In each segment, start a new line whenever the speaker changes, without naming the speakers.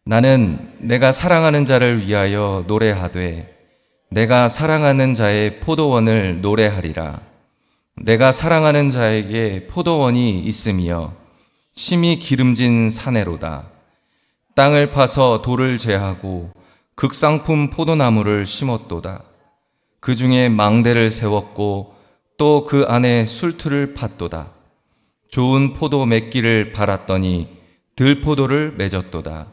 나는 내가 사랑하는 자를 위하여 노래하되 내가 사랑하는 자의 포도원을 노래하리라. 내가 사랑하는 자에게 포도원이 있으며 심히 기름진 사내로다. 땅을 파서 돌을 제하고 극상품 포도나무를 심었도다. 그 중에 망대를 세웠고 또 그 안에 술틀을 팠도다. 좋은 포도 맺기를 바랐더니 들포도를 맺었도다.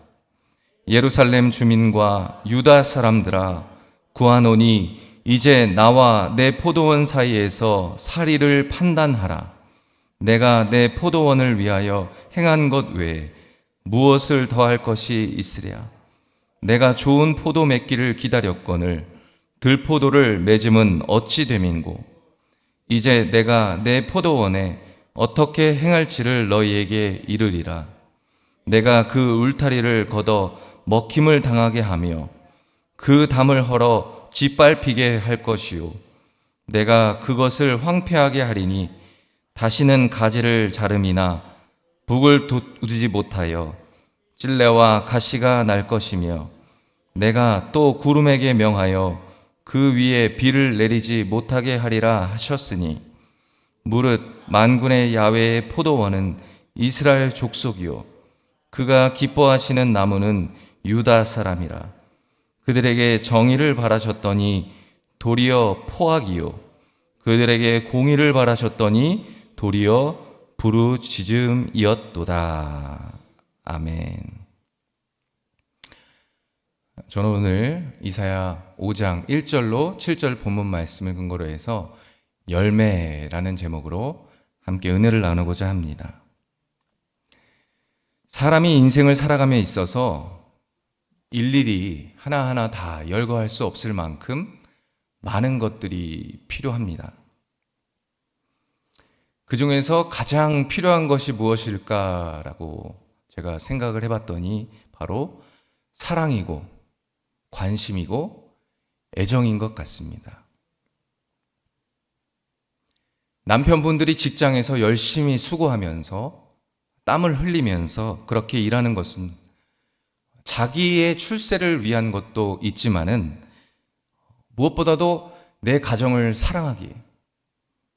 예루살렘 주민과 유다 사람들아, 구하노니 이제 나와 내 포도원 사이에서 사리를 판단하라. 내가 내 포도원을 위하여 행한 것 외에 무엇을 더할 것이 있으랴. 내가 좋은 포도 맺기를 기다렸거늘 들포도를 맺음은 어찌 됨인고. 이제 내가 내 포도원에 어떻게 행할지를 너희에게 이르리라. 내가 그 울타리를 걷어 먹힘을 당하게 하며 그 담을 헐어 짓밟히게 할 것이요. 내가 그것을 황폐하게 하리니 다시는 가지를 자름이나 북을 돋우지 못하여 찔레와 가시가 날 것이며, 내가 또 구름에게 명하여 그 위에 비를 내리지 못하게 하리라 하셨으니, 무릇 만군의 야훼의 포도원은 이스라엘 족속이요 그가 기뻐하시는 나무는 유다 사람이라. 그들에게 정의를 바라셨더니 도리어 포악이요 그들에게 공의를 바라셨더니 도리어 부르짖음이었도다. 아멘. 저는 오늘 이사야 5장 1절로 7절 본문 말씀을 근거로 해서 열매라는 제목으로 함께 은혜를 나누고자 합니다. 사람이 인생을 살아감에 있어서 일일이 하나하나 다 열거할 수 없을 만큼 많은 것들이 필요합니다. 그 중에서 가장 필요한 것이 무엇일까라고 제가 생각을 해봤더니 바로 사랑이고 관심이고 애정인 것 같습니다. 남편분들이 직장에서 열심히 수고하면서 땀을 흘리면서 그렇게 일하는 것은 자기의 출세를 위한 것도 있지만은 무엇보다도 내 가정을 사랑하기,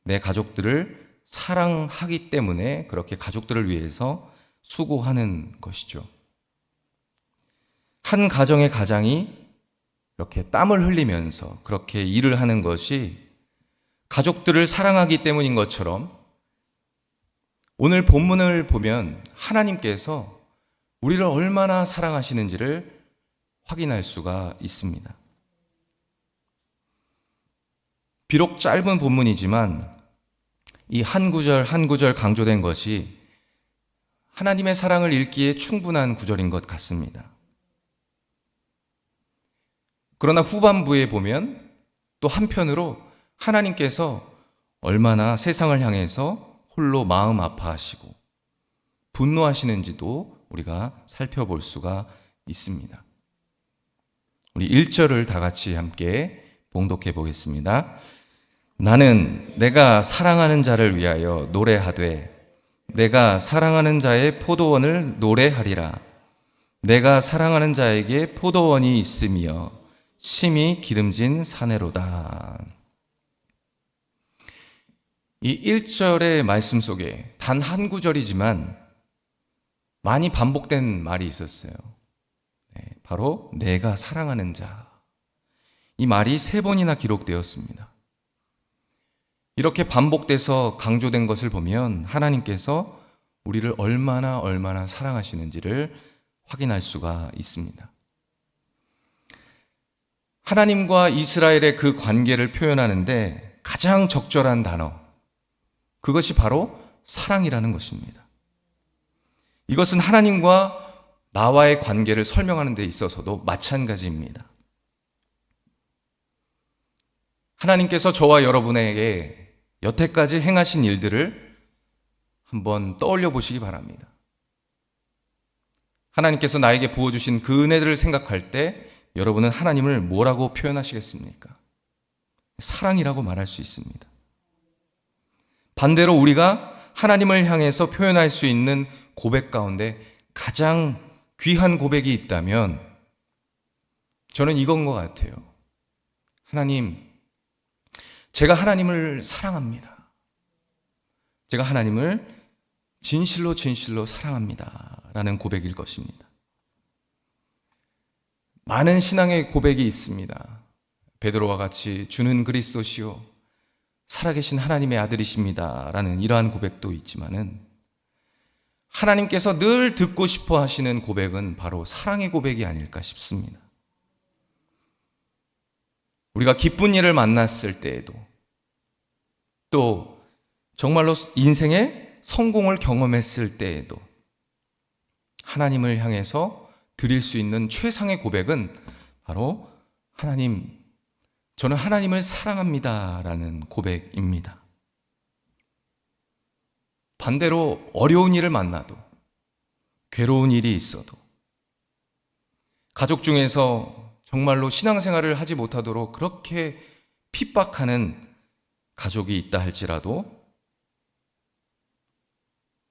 내 가족들을 사랑하기 때문에 그렇게 가족들을 위해서 수고하는 것이죠. 한 가정의 가장이 이렇게 땀을 흘리면서 그렇게 일을 하는 것이 가족들을 사랑하기 때문인 것처럼, 오늘 본문을 보면 하나님께서 우리를 얼마나 사랑하시는지를 확인할 수가 있습니다. 비록 짧은 본문이지만 이 한 구절 한 구절 강조된 것이 하나님의 사랑을 읽기에 충분한 구절인 것 같습니다. 그러나 후반부에 보면 또 한편으로 하나님께서 얼마나 세상을 향해서 홀로 마음 아파하시고 분노하시는지도 우리가 살펴볼 수가 있습니다. 우리 1절을 다 같이 함께 봉독해 보겠습니다. 나는 내가 사랑하는 자를 위하여 노래하되 내가 사랑하는 자의 포도원을 노래하리라. 내가 사랑하는 자에게 포도원이 있으며 심히 기름진 사내로다. 이 1절의 말씀 속에 단 한 구절이지만 많이 반복된 말이 있었어요. 바로 내가 사랑하는 자. 이 말이 3번이나 기록되었습니다. 이렇게 반복돼서 강조된 것을 보면 하나님께서 우리를 얼마나 사랑하시는지를 확인할 수가 있습니다. 하나님과 이스라엘의 그 관계를 표현하는데 가장 적절한 단어, 그것이 바로 사랑이라는 것입니다. 이것은 하나님과 나와의 관계를 설명하는 데 있어서도 마찬가지입니다. 하나님께서 저와 여러분에게 여태까지 행하신 일들을 한번 떠올려 보시기 바랍니다. 하나님께서 나에게 부어주신 그 은혜들을 생각할 때 여러분은 하나님을 뭐라고 표현하시겠습니까? 사랑이라고 말할 수 있습니다. 반대로 우리가 하나님을 향해서 표현할 수 있는 고백 가운데 가장 귀한 고백이 있다면 저는 이건 것 같아요. 하나님, 제가 하나님을 사랑합니다. 제가 하나님을 진실로 진실로 사랑합니다. 라는 고백일 것입니다. 많은 신앙의 고백이 있습니다. 베드로와 같이 주는 그리스도시요 살아계신 하나님의 아들이십니다. 라는 이러한 고백도 있지만은 하나님께서 늘 듣고 싶어 하시는 고백은 바로 사랑의 고백이 아닐까 싶습니다. 우리가 기쁜 일을 만났을 때에도 또 정말로 인생의 성공을 경험했을 때에도 하나님을 향해서 드릴 수 있는 최상의 고백은 바로 하나님, 저는 하나님을 사랑합니다. 라는 고백입니다. 반대로 어려운 일을 만나도 괴로운 일이 있어도 가족 중에서 정말로 신앙생활을 하지 못하도록 그렇게 핍박하는 가족이 있다 할지라도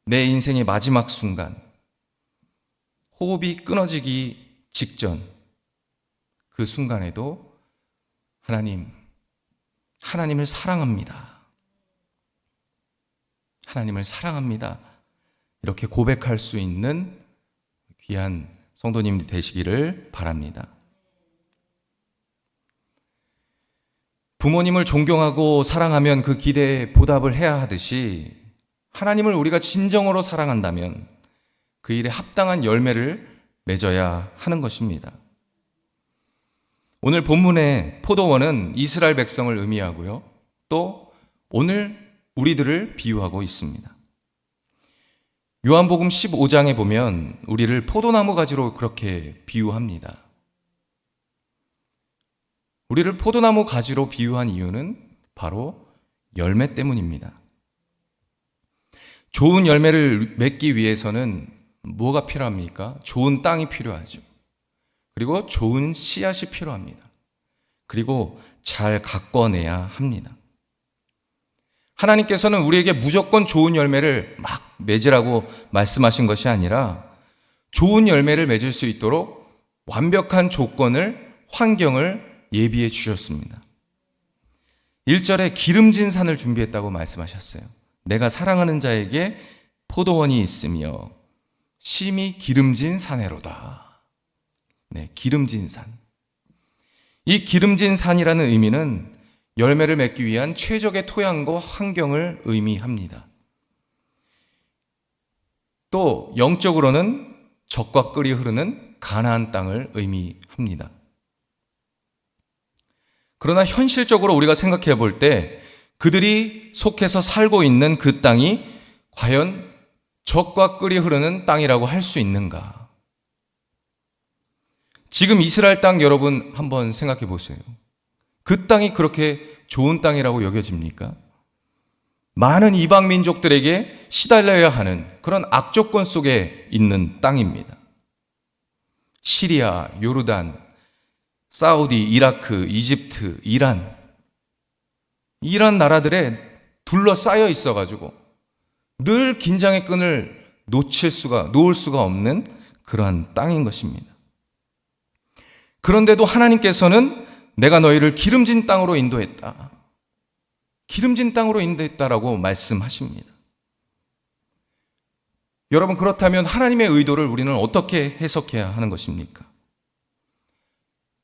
내 인생의 마지막 순간 호흡이 끊어지기 직전 그 순간에도 하나님을 사랑합니다. 하나님을 사랑합니다. 이렇게 고백할 수 있는 귀한 성도님 되시기를 바랍니다. 부모님을 존경하고 사랑하면 그 기대에 보답을 해야 하듯이 하나님을 우리가 진정으로 사랑한다면 그 일에 합당한 열매를 맺어야 하는 것입니다. 오늘 본문의 포도원은 이스라엘 백성을 의미하고요. 또 오늘 우리들을 비유하고 있습니다. 요한복음 15장에 보면 우리를 포도나무 가지로 그렇게 비유합니다. 우리를 포도나무 가지로 비유한 이유는 바로 열매 때문입니다. 좋은 열매를 맺기 위해서는 뭐가 필요합니까? 좋은 땅이 필요하죠. 그리고 좋은 씨앗이 필요합니다. 그리고 잘 가꿔내야 합니다. 하나님께서는 우리에게 무조건 좋은 열매를 막 맺으라고 말씀하신 것이 아니라 좋은 열매를 맺을 수 있도록 완벽한 조건을, 환경을 예비해 주셨습니다. 1절에 기름진 산을 준비했다고 말씀하셨어요. 내가 사랑하는 자에게 포도원이 있으며 심히 기름진 산에로다. 네, 기름진 산. 이 기름진 산이라는 의미는 열매를 맺기 위한 최적의 토양과 환경을 의미합니다. 또 영적으로는 젖과 꿀이 흐르는 가나안 땅을 의미합니다. 그러나 현실적으로 우리가 생각해 볼 때 그들이 속해서 살고 있는 그 땅이 과연 젖과 꿀이 흐르는 땅이라고 할 수 있는가? 지금 이스라엘 땅 여러분 한번 생각해 보세요. 그 땅이 그렇게 좋은 땅이라고 여겨집니까? 많은 이방 민족들에게 시달려야 하는 그런 악조건 속에 있는 땅입니다. 시리아, 요르단, 사우디, 이라크, 이집트, 이란 나라들에 둘러싸여 있어가지고 늘 긴장의 끈을 놓을 수가 없는 그러한 땅인 것입니다. 그런데도 하나님께서는 내가 너희를 기름진 땅으로 인도했다. 기름진 땅으로 인도했다라고 말씀하십니다. 여러분, 그렇다면 하나님의 의도를 우리는 어떻게 해석해야 하는 것입니까?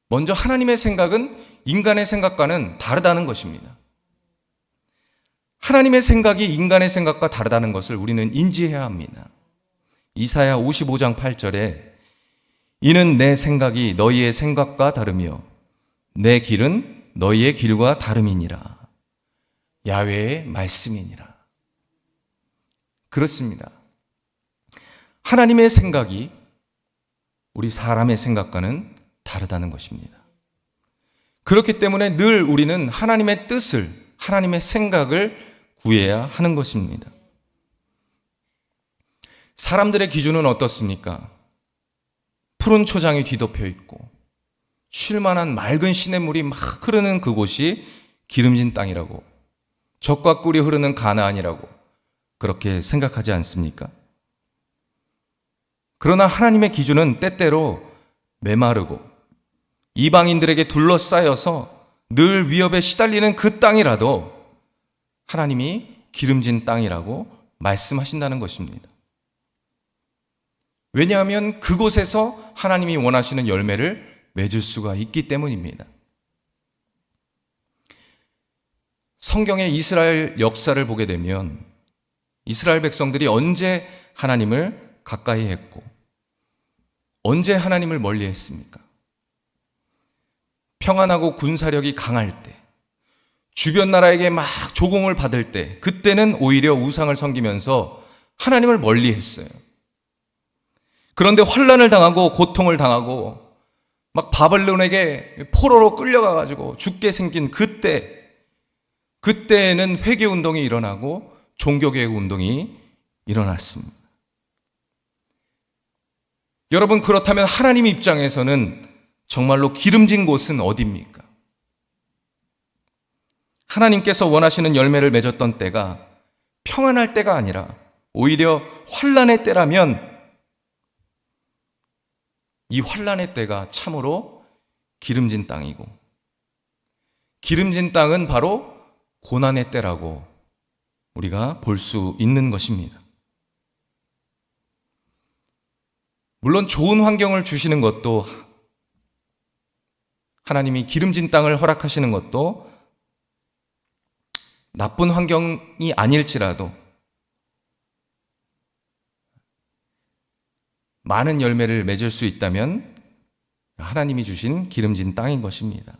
먼저 하나님의 생각은 인간의 생각과는 다르다는 것입니다. 하나님의 생각이 인간의 생각과 다르다는 것을 우리는 인지해야 합니다. 이사야 55장 8절에 이는 내 생각이 너희의 생각과 다르며 내 길은 너희의 길과 다름이니라. 야훼의 말씀이니라. 그렇습니다. 하나님의 생각이 우리 사람의 생각과는 다르다는 것입니다. 그렇기 때문에 늘 우리는 하나님의 뜻을, 하나님의 생각을 구해야 하는 것입니다. 사람들의 기준은 어떻습니까? 푸른 초장이 뒤덮여 있고 쉴만한 맑은 시냇물이 막 흐르는 그곳이 기름진 땅이라고, 젖과 꿀이 흐르는 가나안이라고 그렇게 생각하지 않습니까? 그러나 하나님의 기준은 때때로 메마르고 이방인들에게 둘러싸여서 늘 위협에 시달리는 그 땅이라도 하나님이 기름진 땅이라고 말씀하신다는 것입니다. 왜냐하면 그곳에서 하나님이 원하시는 열매를 맺을 수가 있기 때문입니다. 성경의 이스라엘 역사를 보게 되면 이스라엘 백성들이 언제 하나님을 가까이 했고 언제 하나님을 멀리 했습니까? 평안하고 군사력이 강할 때, 주변 나라에게 막 조공을 받을 때, 그때는 오히려 우상을 섬기면서 하나님을 멀리 했어요. 그런데 환난을 당하고 고통을 당하고 막 바벨론에게 포로로 끌려가가지고 죽게 생긴 그때에는 회개운동이 일어나고 종교개혁 운동이 일어났습니다. 여러분, 그렇다면 하나님 입장에서는 정말로 기름진 곳은 어디입니까? 하나님께서 원하시는 열매를 맺었던 때가 평안할 때가 아니라 오히려 환난의 때라면 이 환난의 때가 참으로 기름진 땅이고, 기름진 땅은 바로 고난의 때라고 우리가 볼 수 있는 것입니다. 물론 좋은 환경을 주시는 것도, 하나님이 기름진 땅을 허락하시는 것도 나쁜 환경이 아닐지라도 많은 열매를 맺을 수 있다면 하나님이 주신 기름진 땅인 것입니다.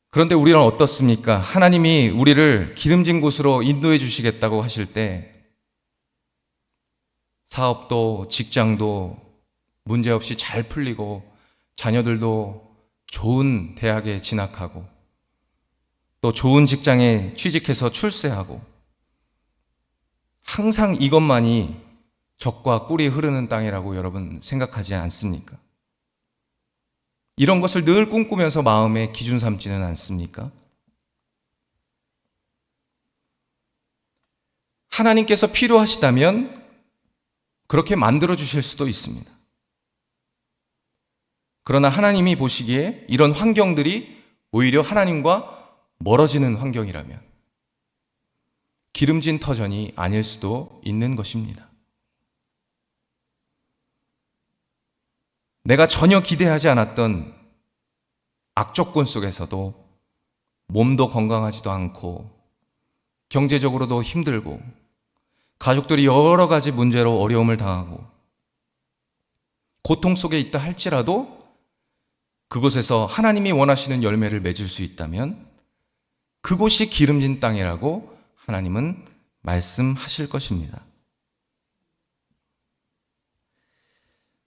그런데 우리는 어떻습니까? 하나님이 우리를 기름진 곳으로 인도해 주시겠다고 하실 때 사업도 직장도 문제없이 잘 풀리고 자녀들도 좋은 대학에 진학하고 또 좋은 직장에 취직해서 출세하고 항상 이것만이 적과 꿀이 흐르는 땅이라고 여러분 생각하지 않습니까? 이런 것을 늘 꿈꾸면서 마음에 기준 삼지는 않습니까? 하나님께서 필요하시다면 그렇게 만들어 주실 수도 있습니다. 그러나 하나님이 보시기에 이런 환경들이 오히려 하나님과 멀어지는 환경이라면 기름진 터전이 아닐 수도 있는 것입니다. 내가 전혀 기대하지 않았던 악조건 속에서도 몸도 건강하지도 않고 경제적으로도 힘들고 가족들이 여러 가지 문제로 어려움을 당하고 고통 속에 있다 할지라도 그곳에서 하나님이 원하시는 열매를 맺을 수 있다면 그곳이 기름진 땅이라고 하나님은 말씀하실 것입니다.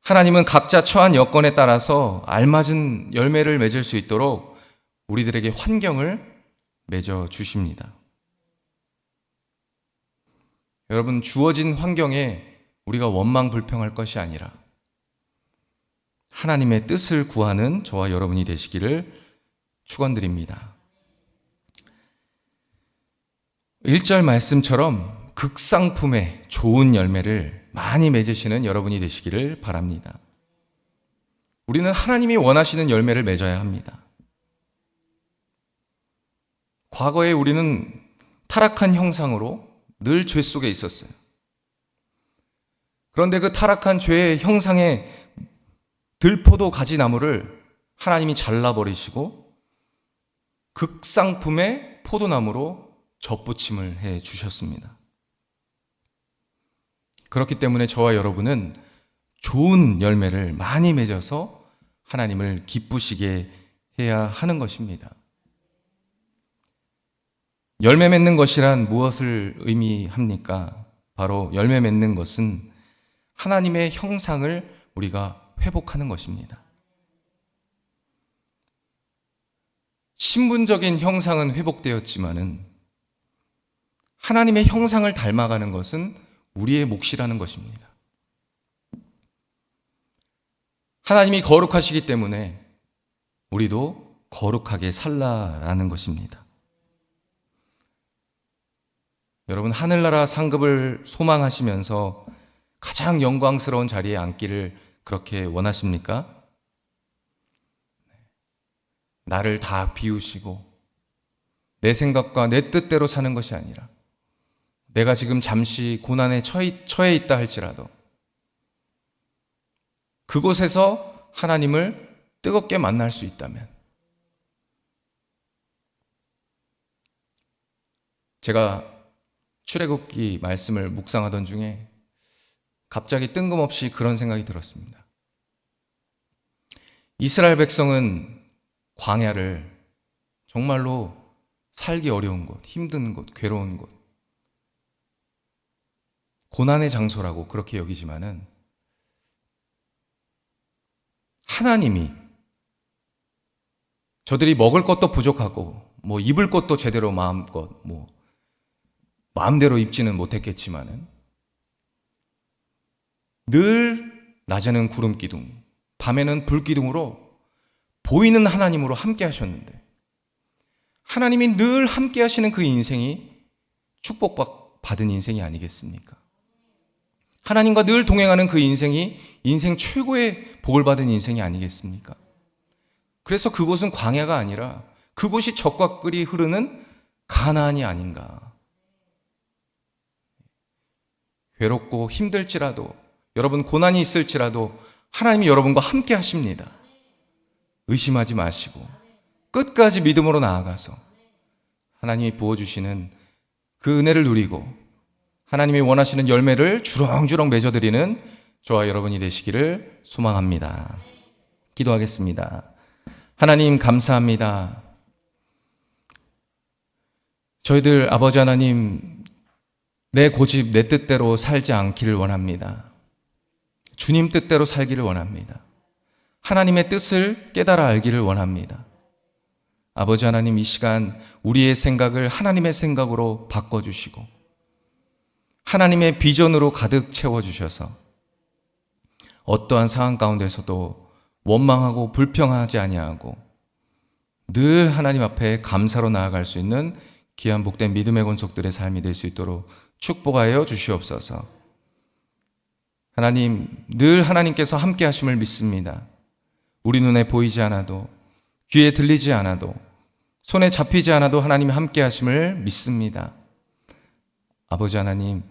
하나님은 각자 처한 여건에 따라서 알맞은 열매를 맺을 수 있도록 우리들에게 환경을 맺어 주십니다. 여러분, 주어진 환경에 우리가 원망불평할 것이 아니라 하나님의 뜻을 구하는 저와 여러분이 되시기를 축원드립니다. 1절 말씀처럼 극상품의 좋은 열매를 많이 맺으시는 여러분이 되시기를 바랍니다. 우리는 하나님이 원하시는 열매를 맺어야 합니다. 과거에 우리는 타락한 형상으로 늘 죄 속에 있었어요. 그런데 그 타락한 죄의 형상의 들포도 가지나무를 하나님이 잘라버리시고 극상품의 포도나무로 접붙임을 해 주셨습니다. 그렇기 때문에 저와 여러분은 좋은 열매를 많이 맺어서 하나님을 기쁘시게 해야 하는 것입니다. 열매 맺는 것이란 무엇을 의미합니까? 바로 열매 맺는 것은 하나님의 형상을 우리가 회복하는 것입니다. 신분적인 형상은 회복되었지만은 하나님의 형상을 닮아가는 것은 우리의 몫이라는 것입니다. 하나님이 거룩하시기 때문에 우리도 거룩하게 살라라는 것입니다. 여러분, 하늘나라 상급을 소망하시면서 가장 영광스러운 자리에 앉기를 그렇게 원하십니까? 나를 다 비우시고 내 생각과 내 뜻대로 사는 것이 아니라 내가 지금 잠시 고난에 처해 있다 할지라도 그곳에서 하나님을 뜨겁게 만날 수 있다면, 제가 출애굽기 말씀을 묵상하던 중에 갑자기 뜬금없이 그런 생각이 들었습니다. 이스라엘 백성은 광야를 정말로 살기 어려운 곳, 힘든 곳, 괴로운 곳, 고난의 장소라고 그렇게 여기지만은 하나님이 저들이 먹을 것도 부족하고 입을 것도 제대로 마음대로 입지는 못했겠지만은 늘 낮에는 구름 기둥, 밤에는 불 기둥으로 보이는 하나님으로 함께 하셨는데, 하나님이 늘 함께 하시는 그 인생이 축복받은 인생이 아니겠습니까? 하나님과 늘 동행하는 그 인생이 인생 최고의 복을 받은 인생이 아니겠습니까? 그래서 그곳은 광야가 아니라 그곳이 젖과 꿀이 흐르는 가나안이 아닌가. 괴롭고 힘들지라도, 여러분 고난이 있을지라도 하나님이 여러분과 함께 하십니다. 의심하지 마시고 끝까지 믿음으로 나아가서 하나님이 부어주시는 그 은혜를 누리고 하나님이 원하시는 열매를 주렁주렁 맺어드리는 저와 여러분이 되시기를 소망합니다. 기도하겠습니다. 하나님 감사합니다. 저희들 아버지 하나님, 내 고집, 내 뜻대로 살지 않기를 원합니다. 주님 뜻대로 살기를 원합니다. 하나님의 뜻을 깨달아 알기를 원합니다. 아버지 하나님, 이 시간 우리의 생각을 하나님의 생각으로 바꿔주시고 하나님의 비전으로 가득 채워주셔서 어떠한 상황 가운데서도 원망하고 불평하지 아니하고 늘 하나님 앞에 감사로 나아갈 수 있는 귀한 복된 믿음의 권속들의 삶이 될 수 있도록 축복하여 주시옵소서. 하나님, 늘 하나님께서 함께 하심을 믿습니다. 우리 눈에 보이지 않아도, 귀에 들리지 않아도, 손에 잡히지 않아도 하나님이 함께 하심을 믿습니다. 아버지 하나님,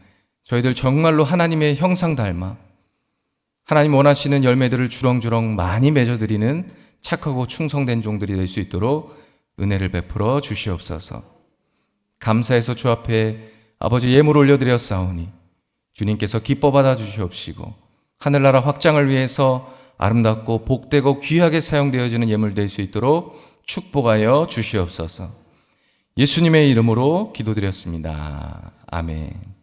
저희들 정말로 하나님의 형상 닮아 하나님 원하시는 열매들을 주렁주렁 많이 맺어드리는 착하고 충성된 종들이 될 수 있도록 은혜를 베풀어 주시옵소서. 감사해서 주 앞에 아버지 예물 올려드렸사오니 주님께서 기뻐 받아 주시옵시고 하늘나라 확장을 위해서 아름답고 복되고 귀하게 사용되어지는 예물 될 수 있도록 축복하여 주시옵소서. 예수님의 이름으로 기도드렸습니다. 아멘.